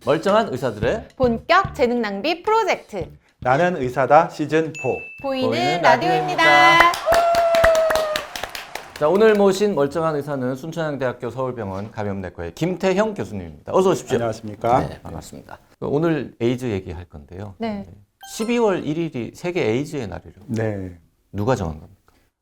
멀쩡한 의사들의 본격 재능 낭비 프로젝트 나는 의사다 시즌 4. 보이는 라디오입니다. 자, 오늘 모신 멀쩡한 의사는 순천향대학교 서울병원 감염내과의 김태형 교수님입니다. 어서 오십시오. 안녕하십니까? 네, 반갑습니다. 오늘 에이즈 얘기할 건데요. 네. 12월 1일이 세계 에이즈의 날이래요. 네. 누가 정한 겁니까?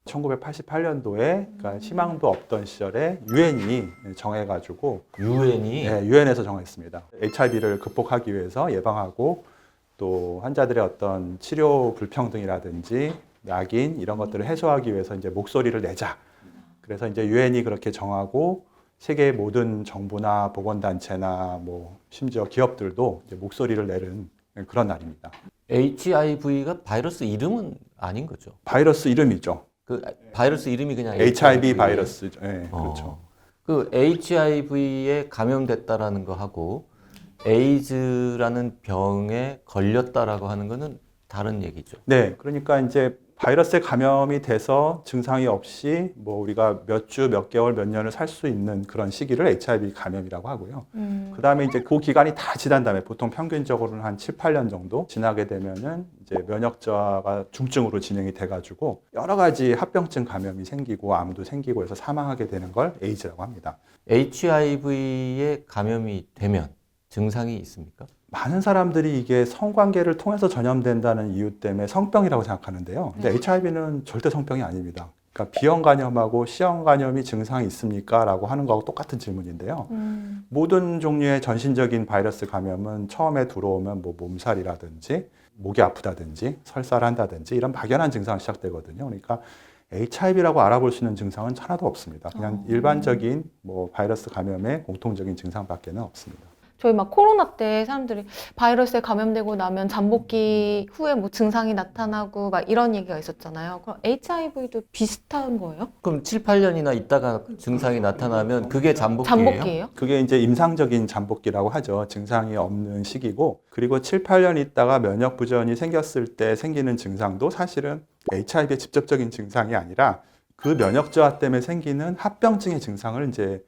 1988년도에 그러니까 희망도 없던 시절에 유엔이 정해가지고 유엔이 유엔에서 정했습니다. HIV를 극복하기 위해서 예방하고 또 환자들의 어떤 치료 불평등이라든지 낙인 이런 것들을 해소하기 위해서 이제 목소리를 내자. 그래서 이제 유엔이 그렇게 정하고 세계 모든 정부나 보건단체나 뭐 심지어 기업들도 이제 목소리를 내는 그런 날입니다. HIV가 바이러스 이름은 아닌 거죠. 바이러스 이름이죠. 그 바이러스 이름이 그냥 HIV 바이러스죠. 네, 어. 그렇죠. 그 HIV에 감염됐다라는 거 하고 에이즈라는 병에 걸렸다라고 하는 거는 다른 얘기죠. 네, 그러니까 이제 바이러스에 감염이 돼서 증상이 없이 뭐 우리가 몇 주, 몇 개월, 몇 년을 살 수 있는 그런 시기를 HIV 감염이라고 하고요. 그 다음에 이제 그 기간이 다 지난 다음에 보통 평균적으로는 한 7, 8년 정도 지나게 되면은 이제 면역 저하가 중증으로 진행이 돼가지고 여러 가지 합병증 감염이 생기고 암도 생기고 해서 사망하게 되는 걸 에이즈라고 합니다. HIV에 감염이 되면 증상이 있습니까? 많은 사람들이 이게 성관계를 통해서 전염된다는 이유 때문에 성병이라고 생각하는데요. 근데 HIV는 절대 성병이 아닙니다. 그러니까 B형 간염하고 C형 간염이 증상이 있습니까? 라고 하는 거하고 똑같은 질문인데요. 모든 종류의 전신적인 바이러스 감염은 처음에 들어오면 뭐 몸살이라든지 목이 아프다든지 설사를 한다든지 이런 막연한 증상이 시작되거든요. 그러니까 HIV라고 알아볼 수 있는 증상은 하나도 없습니다. 그냥 일반적인 뭐 바이러스 감염의 공통적인 증상밖에는 없습니다. 저희 막 코로나 때 사람들이 바이러스에 감염되고 나면 잠복기 후에 뭐 증상이 나타나고 막 이런 얘기가 있었잖아요. 그럼 HIV도 비슷한 거예요? 그럼 7, 8년이나 있다가 증상이 나타나면 그게 잠복기예요? 잠복기예요? 그게 이제 임상적인 잠복기라고 하죠. 증상이 없는 시기고, 그리고 7, 8년 있다가 면역 부전이 생겼을 때 생기는 증상도 사실은 HIV의 직접적인 증상이 아니라 그 면역 저하 때문에 생기는 합병증의 증상을 이제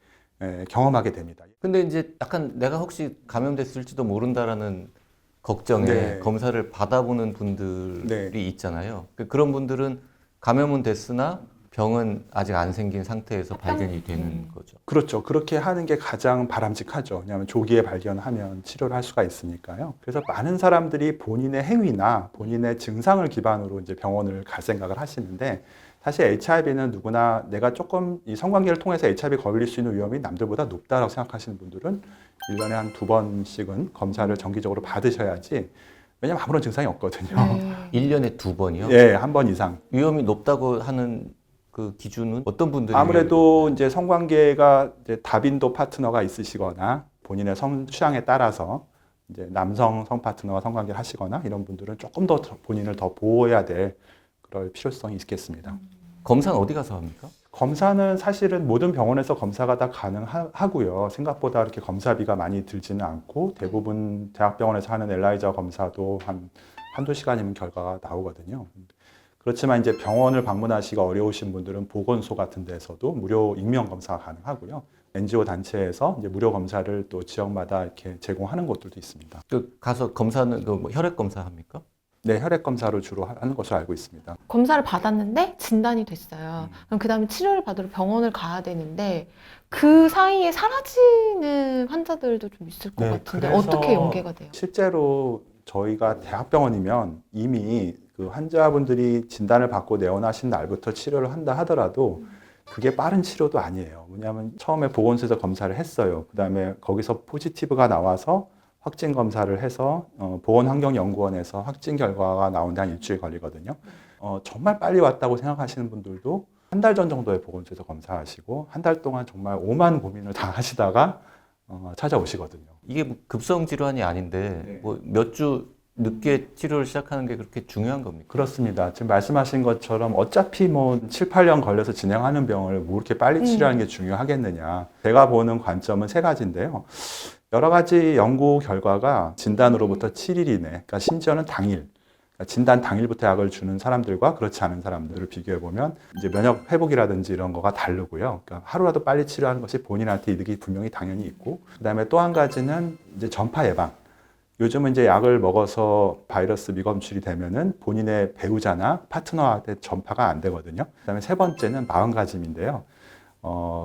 경험하게 됩니다. 근데 이제 약간 내가 혹시 감염됐을지도 모른다라는 걱정에 네. 검사를 받아보는 분들이 네. 있잖아요. 그런 분들은 감염은 됐으나 병은 아직 안 생긴 상태에서 발견이 되는 거죠. 그렇죠. 그렇게 하는 게 가장 바람직하죠. 왜냐하면 조기에 발견하면 치료를 할 수가 있으니까요. 그래서 많은 사람들이 본인의 행위나 본인의 증상을 기반으로 이제 병원을 갈 생각을 하시는데, 사실 HIV는 누구나 내가 조금 이 성관계를 통해서 HIV 걸릴 수 있는 위험이 남들보다 높다라고 생각하시는 분들은 1년에 한 2번씩은 검사를 정기적으로 받으셔야지, 왜냐하면 아무런 증상이 없거든요. 1년에 2번이요? 예, 한 번 이상. 위험이 높다고 하는 그 기준은 어떤 분들이? 아무래도 이제 성관계가 이제 다빈도 파트너가 있으시거나 본인의 성 취향에 따라서 이제 남성 성 파트너와 성관계를 하시거나 이런 분들은 조금 더 본인을 더 보호해야 될 그럴 필요성이 있겠습니다. 검사는 어디 가서 합니까? 검사는 사실은 모든 병원에서 검사가 다 가능하고요. 생각보다 그렇게 검사비가 많이 들지는 않고 대부분 대학병원에서 하는 엘라이자 검사도 한두 시간이면 결과가 나오거든요. 그렇지만 이제 병원을 방문하시기가 어려우신 분들은 보건소 같은 데서도 무료 익명 검사가 가능하고요. NGO 단체에서 이제 무료 검사를 또 지역마다 이렇게 제공하는 곳들도 있습니다. 그 가서 검사는 그 뭐 혈액 검사 합니까? 네, 혈액 검사를 주로 하는 것으로 알고 있습니다. 검사를 받았는데 진단이 됐어요. 그럼 그 다음에 치료를 받으러 병원을 가야 되는데 그 사이에 사라지는 환자들도 좀 있을 것 네, 같은데 그래서 어떻게 연계가 돼요? 실제로 저희가 대학병원이면 이미 그 환자분들이 진단을 받고 내원하신 날부터 치료를 한다 하더라도 그게 빠른 치료도 아니에요. 왜냐하면 처음에 보건소에서 검사를 했어요. 그 다음에 거기서 포지티브가 나와서 확진 검사를 해서 보건환경연구원에서 확진 결과가 나오는데 한 일주일 걸리거든요. 정말 빨리 왔다고 생각하시는 분들도 한 달 전 정도에 보건소에서 검사하시고 한 달 동안 정말 오만 고민을 다 하시다가 찾아오시거든요. 이게 뭐 급성 질환이 아닌데 네. 뭐 몇 주 늦게 치료를 시작하는 게 그렇게 중요한 겁니까? 그렇습니다. 지금 말씀하신 것처럼 어차피 뭐 7, 8년 걸려서 진행하는 병을 뭐 이렇게 빨리 치료하는 게 중요하겠느냐. 제가 보는 관점은 세 가지인데요. 여러 가지 연구 결과가 진단으로부터 7일 이내, 그러니까 심지어는 당일, 진단 당일부터 약을 주는 사람들과 그렇지 않은 사람들을 비교해 보면 이제 면역 회복이라든지 이런 거가 다르고요. 그러니까 하루라도 빨리 치료하는 것이 본인한테 이득이 분명히 당연히 있고, 그다음에 또 한 가지는 이제 전파 예방. 요즘은 이제 약을 먹어서 바이러스 미검출이 되면은 본인의 배우자나 파트너한테 전파가 안 되거든요. 그다음에 세 번째는 마음가짐인데요.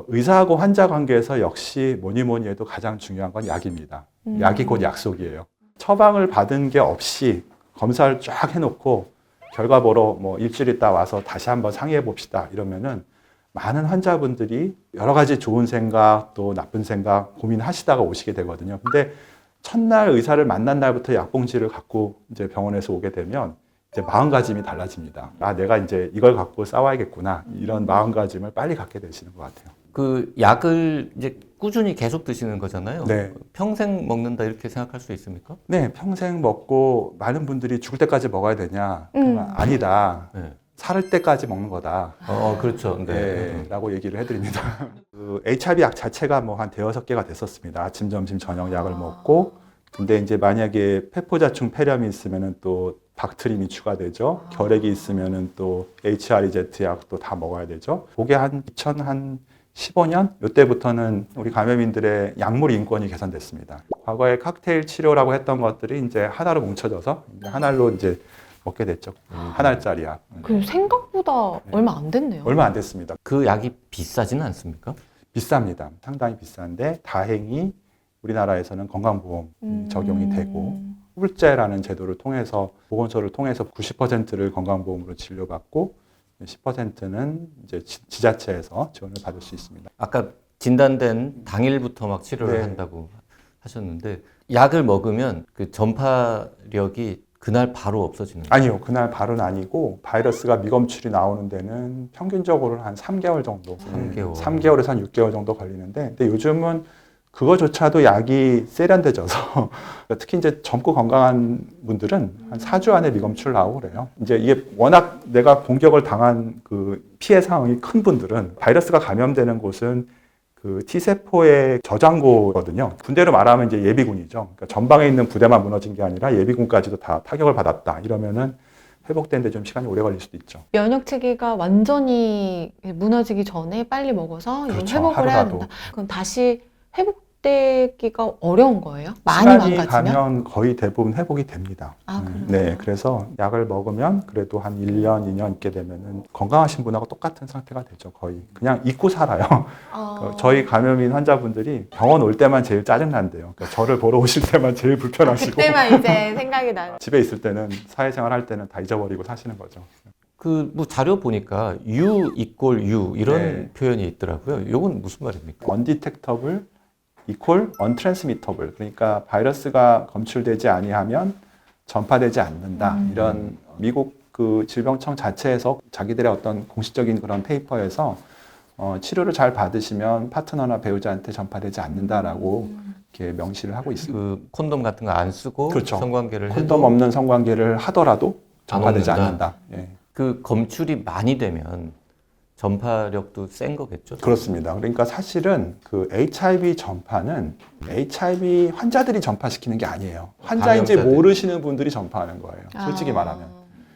의사하고 환자 관계에서 역시 뭐니 해도 가장 중요한 건 약입니다. 약이 곧 약속이에요. 처방을 받은 게 없이 검사를 쫙 해놓고 결과 보러 뭐 일주일 있다 와서 다시 한번 상의해 봅시다 이러면은 많은 환자분들이 여러 가지 좋은 생각 또 나쁜 생각 고민하시다가 오시게 되거든요. 근데 첫날 의사를 만난 날부터 약봉지를 갖고 이제 병원에서 오게 되면 이제 마음가짐이 달라집니다. 아, 내가 이제 이걸 갖고 싸워야겠구나. 이런 마음가짐을 빨리 갖게 되시는 것 같아요. 그 약을 이제 꾸준히 계속 드시는 거잖아요. 네. 평생 먹는다 이렇게 생각할 수 있습니까? 네, 평생 먹고 많은 분들이 죽을 때까지 먹어야 되냐? 그러면 아니다. 네. 살 때까지 먹는 거다. 그렇죠. 네. 네, 라고 얘기를 해드립니다. 그 HIV 약 자체가 뭐 한 대여섯 개가 됐었습니다. 아침, 점심, 저녁 약을 먹고. 근데 이제 만약에 폐포자충 폐렴이 있으면은 또 박트림이 추가되죠. 결핵이 있으면은 또 HREZ 약도 다 먹어야 되죠. 그게 한 2015년 이때부터는 우리 감염인들의 약물 인권이 개선됐습니다. 과거에 칵테일 치료라고 했던 것들이 이제 하나로 뭉쳐져서 한 알로 이제 먹게 됐죠. 한 알짜리 약. 그럼 생각보다 얼마 안 됐네요. 얼마 안 됐습니다. 그 약이 비싸지는 않습니까? 비쌉니다. 상당히 비싼데 다행히 우리나라에서는 건강보험 적용이 되고 후불제라는 제도를 통해서 보건소를 통해서 90%를 건강보험으로 진료받고 10%는 이제 지자체에서 지원을 받을 수 있습니다. 아까 진단된 당일부터 막 치료를 네. 한다고 하셨는데 약을 먹으면 그 전파력이 그날 바로 없어지는 거예요? 아니요, 그날 바로는 아니고 바이러스가 미검출이 나오는 데는 평균적으로 한 3개월 정도, 3개월. 3개월에서 한 6개월 정도 걸리는데, 근데 요즘은 그거조차도 약이 세련돼져서 특히 이제 젊고 건강한 분들은 한 4주 안에 미검출 나오고 그래요. 이제 이게 워낙 내가 공격을 당한 그 피해 상황이 큰 분들은 바이러스가 감염되는 곳은 그 T세포의 저장고거든요. 군대로 말하면 이제 예비군이죠. 그러니까 전방에 있는 부대만 무너진 게 아니라 예비군까지도 다 타격을 받았다. 이러면은 회복되는데 좀 시간이 오래 걸릴 수도 있죠. 면역 체계가 완전히 무너지기 전에 빨리 먹어서 이걸 그렇죠. 회복을 해야 하루라도. 된다. 그럼 다시 회복되기가 어려운 거예요? 많이 시간이 망가지면? 가면 거의 대부분 회복이 됩니다. 그래요? 네, 그래서 약을 먹으면 그래도 한 1년, 2년 있게 되면은 건강하신 분하고 똑같은 상태가 되죠. 거의 그냥 잊고 살아요. 저희 감염인 환자분들이 병원 올 때만 제일 짜증난대요. 그러니까 저를 보러 오실 때만 제일 불편하시고 그때만 이제 생각이 나요. 집에 있을 때는 사회생활 할 때는 다 잊어버리고 사시는 거죠. 그 뭐 자료 보니까 U 이꼴 U 이런 네. 표현이 있더라고요. 이건 무슨 말입니까? undetectable equal untransmittable. 그러니까 바이러스가 검출되지 아니하면 전파되지 않는다. 이런 미국 그 질병청 자체에서 자기들의 어떤 공식적인 그런 페이퍼에서 치료를 잘 받으시면 파트너나 배우자한테 전파되지 않는다라고 이렇게 명시를 하고 있습니다. 그 콘돔 같은 거 안 쓰고 그렇죠. 성관계를 해도 콘돔 없는 성관계를 하더라도 전파되지 얻는다. 않는다. 예. 그 검출이 많이 되면 전파력도 센 거겠죠? 그렇습니다. 그러니까 사실은 그 HIV 전파는 HIV 환자들이 전파시키는 게 아니에요. 환자인지 감염자들. 모르시는 분들이 전파하는 거예요. 솔직히 말하면.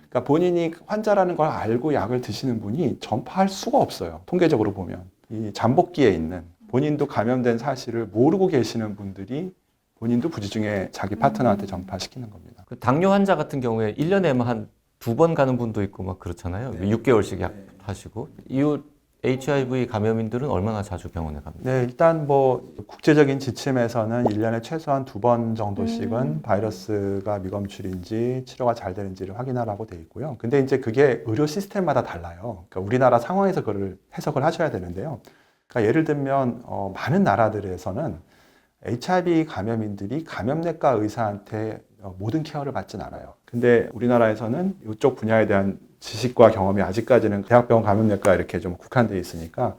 그러니까 본인이 환자라는 걸 알고 약을 드시는 분이 전파할 수가 없어요. 통계적으로 보면. 이 잠복기에 있는 본인도 감염된 사실을 모르고 계시는 분들이 본인도 부지중에 자기 파트너한테 전파시키는 겁니다. 그 당뇨 환자 같은 경우에 1년에 한 2번 가는 분도 있고 막 그렇잖아요. 네. 6개월씩 약 하시고. 이 HIV 감염인들은 얼마나 자주 병원에 갑니까? 네, 일단 뭐 국제적인 지침에서는 1년에 최소한 2번 정도씩은 바이러스가 미검출인지 치료가 잘 되는지를 확인하라고 돼 있고요. 근데 이제 그게 의료 시스템마다 달라요. 그러니까 우리나라 상황에서 그걸 해석을 하셔야 되는데요. 그러니까 예를 들면 많은 나라들에서는 HIV 감염인들이 감염내과 의사한테 모든 케어를 받진 않아요. 근데 우리나라에서는 이쪽 분야에 대한 지식과 경험이 아직까지는 대학병원 감염내과 이렇게 좀 국한되어 있으니까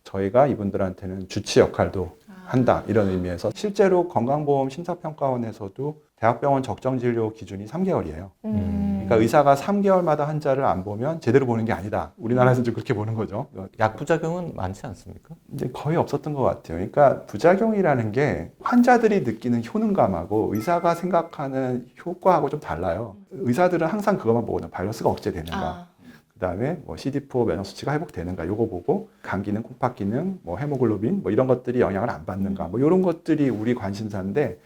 저희가 이분들한테는 주치 역할도 한다 이런 의미에서 실제로 건강보험 심사평가원에서도 대학병원 적정 진료 기준이 3개월이에요. 음. 그러니까 의사가 3개월마다 환자를 안 보면 제대로 보는 게 아니다. 우리나라에서 좀 그렇게 보는 거죠. 약 부작용은 많지 않습니까? 이제 거의 없었던 것 같아요. 그러니까 부작용이라는 게 환자들이 느끼는 효능감하고 의사가 생각하는 효과하고 좀 달라요. 의사들은 항상 그것만 보거든요. 바이러스가 억제되는가. 아. 그다음에 뭐 CD4 면역 수치가 회복되는가 요거 보고 간 기능, 콩팥 기능, 뭐 헤모글로빈 뭐 이런 것들이 영향을 안 받는가 뭐 이런 것들이 우리 관심사인데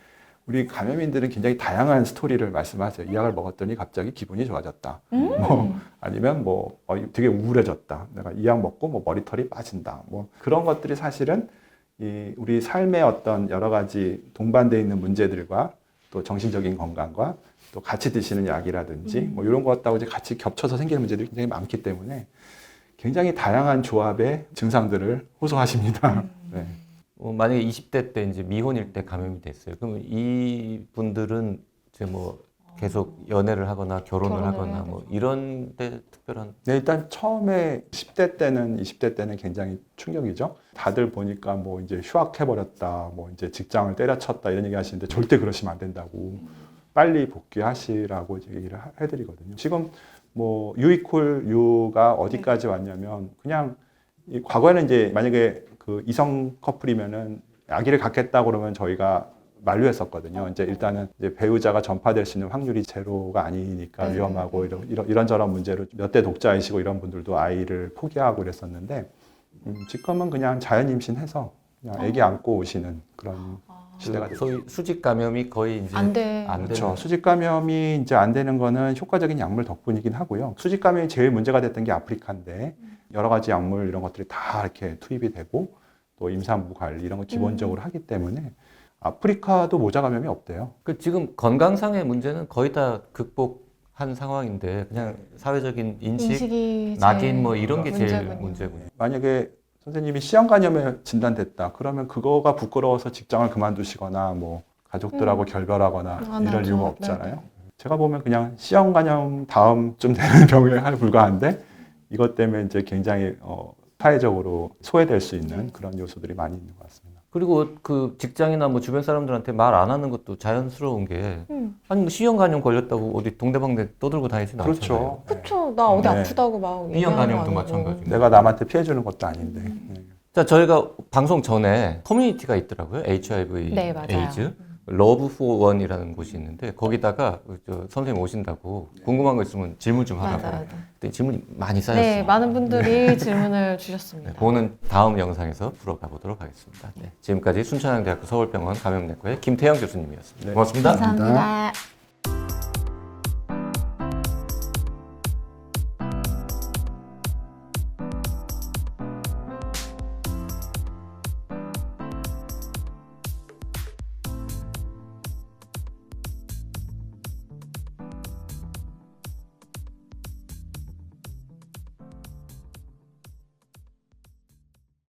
우리 감염인들은 굉장히 다양한 스토리를 말씀하세요. 이 약을 먹었더니 갑자기 기분이 좋아졌다. 뭐 아니면 뭐 되게 우울해졌다. 내가 이 약 먹고 뭐 머리털이 빠진다. 뭐 그런 것들이 사실은 이 우리 삶의 어떤 여러 가지 동반되어 있는 문제들과 또 정신적인 건강과 또 같이 드시는 약이라든지 뭐 이런 것하고 이제 같이 겹쳐서 생기는 문제들이 굉장히 많기 때문에 굉장히 다양한 조합의 증상들을 호소하십니다. 네. 만약에 20대 때 이제 미혼일 때 감염이 됐어요. 그러면 이 분들은 이제 뭐 계속 연애를 하거나 결혼을 결혼을 하거나 해야 뭐 이런 데 특별한 네, 일단 처음에 10대 때는 20대 때는 굉장히 충격이죠. 다들 보니까 뭐 이제 휴학해버렸다, 뭐 이제 직장을 때려쳤다 이런 얘기 하시는데 절대 그러시면 안 된다고 빨리 복귀하시라고 이제 얘기를 해드리거든요. 지금 뭐 유이콜 유가 어디까지 왔냐면 그냥 과거에는 이제 만약에 그 이성 커플이면은 아기를 갖겠다 그러면 저희가 만류했었거든요. 이제 일단은 이제 배우자가 전파될 수 있는 확률이 제로가 아니니까 네. 위험하고 이런저런 문제로 몇 대 독자이시고 이런 분들도 아이를 포기하고 그랬었는데 지금은 그냥 자연 임신해서 그냥 아기 안고 오시는 그런 시대가 됐죠. 소위 수직 감염이 거의 이제 안 돼. 안 그렇죠. 되는 수직 감염이 이제 안 되는 거는 효과적인 약물 덕분이긴 하고요. 수직 감염이 제일 문제가 됐던 게 아프리카인데 여러 가지 약물 이런 것들이 다 이렇게 투입이 되고 또 임산부 관리 이런 거 기본적으로 하기 때문에 아프리카도 모자 감염이 없대요. 그 지금 건강상의 문제는 거의 다 극복한 상황인데 그냥 사회적인 인식, 인식이 낙인 뭐 이런 게 제일 문제군요. 문제군요. 만약에 선생님이 시형 감염에 진단됐다. 그러면 그거가 부끄러워서 직장을 그만두시거나 뭐 가족들하고 결별하거나 안 이럴 하죠. 이유가 없잖아요. 제가 보면 그냥 시형 감염 다음쯤 되는 병에 불과한데 이것 때문에 이제 굉장히 사회적으로 소외될 수 있는 그런 요소들이 많이 있는 것 같습니다. 그리고 그 직장이나 뭐 주변 사람들한테 말 안 하는 것도 자연스러운 게 아니 뭐 C형 간염 걸렸다고 어디 동대방대 떠들고 다니지는 않잖아요. 그렇죠. 그렇죠. 나 어디 네. 아프다고 막 B형 얘기하는 거 간염도 아니고. 마찬가지고. 내가 남한테 피해 주는 것도 아닌데. 네. 자, 저희가 방송 전에 커뮤니티가 있더라고요. HIV, 네, 맞아요. 에이즈. 러브 포 원이라는 곳이 있는데 거기다가 저 선생님 오신다고 궁금한 거 있으면 질문 좀 하라고. 맞아요. 그때 질문이 많이 쌓였어요. 네, 많은 분들이 질문을 네, 주셨습니다. 그거는 다음 영상에서 풀어가 보도록 하겠습니다. 네, 지금까지 순천향대학교 서울병원 감염내과의 김태형 교수님이었습니다. 네. 고맙습니다. 감사합니다.